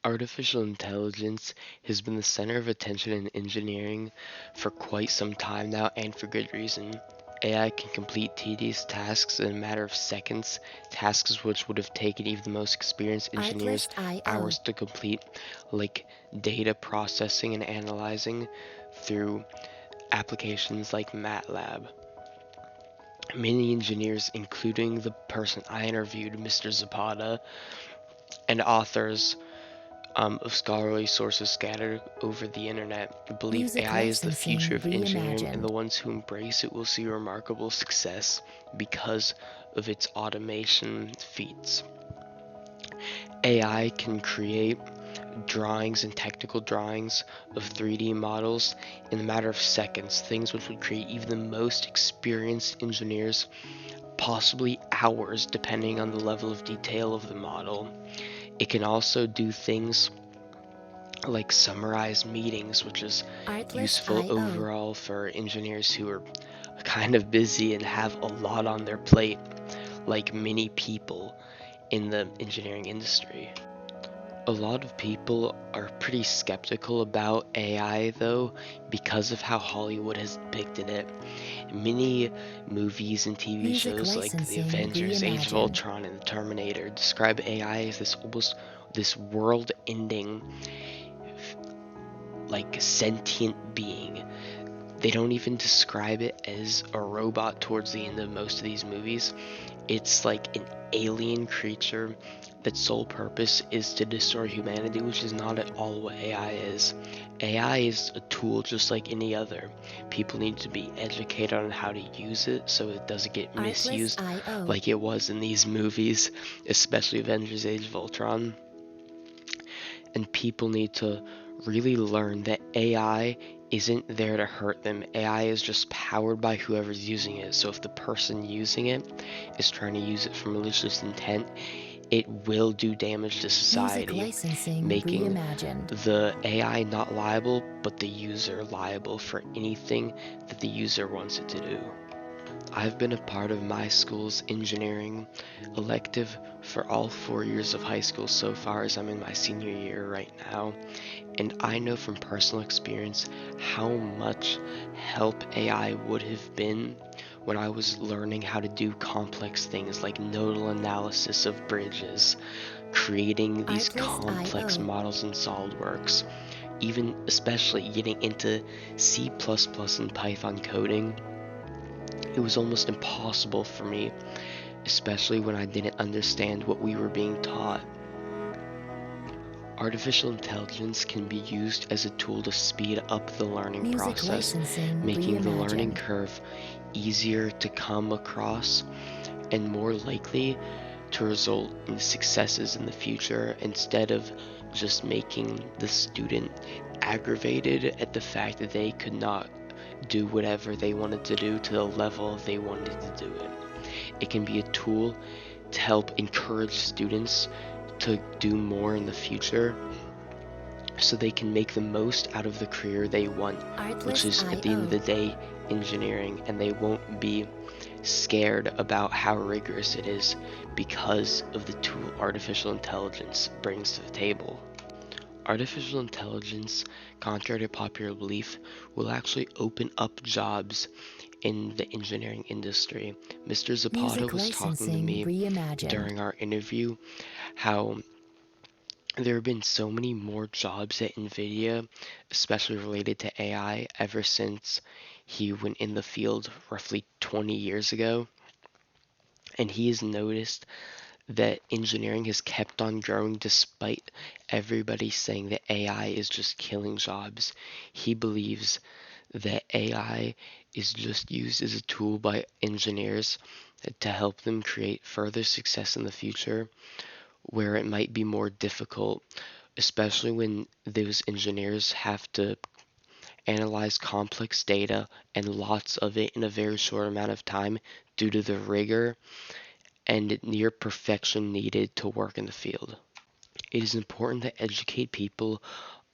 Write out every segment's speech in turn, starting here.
Artificial intelligence has been the center of attention in engineering for quite some time now, and for good reason. AI can complete tedious tasks in a matter of seconds, tasks which would have taken even the most experienced engineers Artlist.io. hours to complete, like data processing and analyzing through applications like MATLAB. Many engineers, including the person I interviewed, Mr. Zapata, and authors of scholarly sources scattered over the internet, believe Music AI is the future licensing of engineering, and the reimagined. ones who embrace it will see remarkable success because of its automation feats. AI can create drawings and technical drawings of 3D models in a matter of seconds, things which would create even the most experienced engineers possibly hours depending on the level of detail of the model. It can also do things like summarize meetings, which is useful Artlist.io. overall for engineers who are kind of busy and have a lot on their plate, like many people in the engineering industry. A lot of people are pretty skeptical about AI though because of how Hollywood has depicted it. Many movies and TV Music shows like The licensing Avengers, Age of reimagined. Ultron, and The Terminator describe AI as this world-ending, like sentient being. They don't even describe it as a robot towards the end of most of these movies. It's like an alien creature that's sole purpose is to destroy humanity, which is not at all what AI is. AI is a tool just like any other. People need to be educated on how to use it so it doesn't get misused Artlist.io. like it was in these movies, especially Avengers Age of Ultron. And people need to really learn that AI isn't there to hurt them. AI is just powered by whoever's using it. So if the person using it is trying to use it for malicious intent, it will do damage to Music society, licensing making reimagined. the AI not liable, but the user liable for anything that the user wants it to do. I've been a part of my school's engineering elective for all 4 years of high school so far, as I'm in my senior year right now, and I know from personal experience how much help AI would have been when I was learning how to do complex things like nodal analysis of bridges, creating these complex Artlist.io. models in SolidWorks, even especially getting into C++ and Python coding. It was almost impossible for me, especially when I didn't understand what we were being taught. Artificial intelligence can be used as a tool to speed up the learning Music process, licensing making the learning reimagined. curve easier to come across and more likely to result in successes in the future, instead of just making the student aggravated at the fact that they could not do whatever they wanted to do to the level they wanted to do it. It can be a tool to help encourage students to do more in the future so they can make the most out of the career they want, which is at the end of Artlist.io. the day engineering, and they won't be scared about how rigorous it is because of the tool artificial intelligence brings to the table. Artificial intelligence, contrary to popular belief, will actually open up jobs in the engineering industry. Mr. Zapata Music was talking to licensing me reimagined. during our interview how there have been so many more jobs at NVIDIA, especially related to AI, ever since he went in the field roughly 20 years ago. And he has noticed that engineering has kept on growing despite everybody saying that AI is just killing jobs. He believes that AI is just used as a tool by engineers to help them create further success in the future, where it might be more difficult, especially when those engineers have to analyze complex data and lots of it in a very short amount of time due to the rigor and near perfection needed to work in the field. It is important to educate people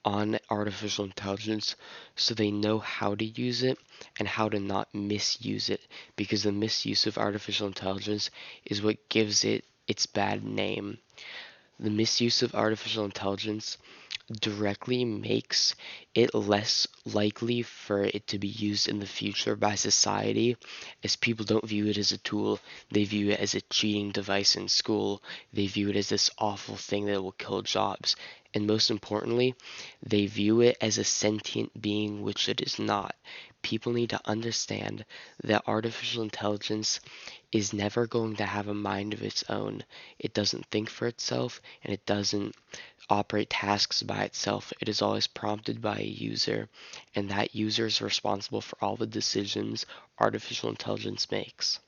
on artificial intelligence so they know how to use it and how to not misuse it, because the misuse of artificial intelligence is what gives it its bad name. The misuse of artificial intelligence directly makes it less likely for it to be used in the future by society, as people don't view it as a tool. They view it as a cheating device in school. They view it as this awful thing that will kill jobs. And most importantly, they view it as a sentient being, which it is not. People need to understand that artificial intelligence is never going to have a mind of its own. It doesn't think for itself, and it doesn't operate tasks by itself. It is always prompted by a user, and that user is responsible for all the decisions artificial intelligence makes.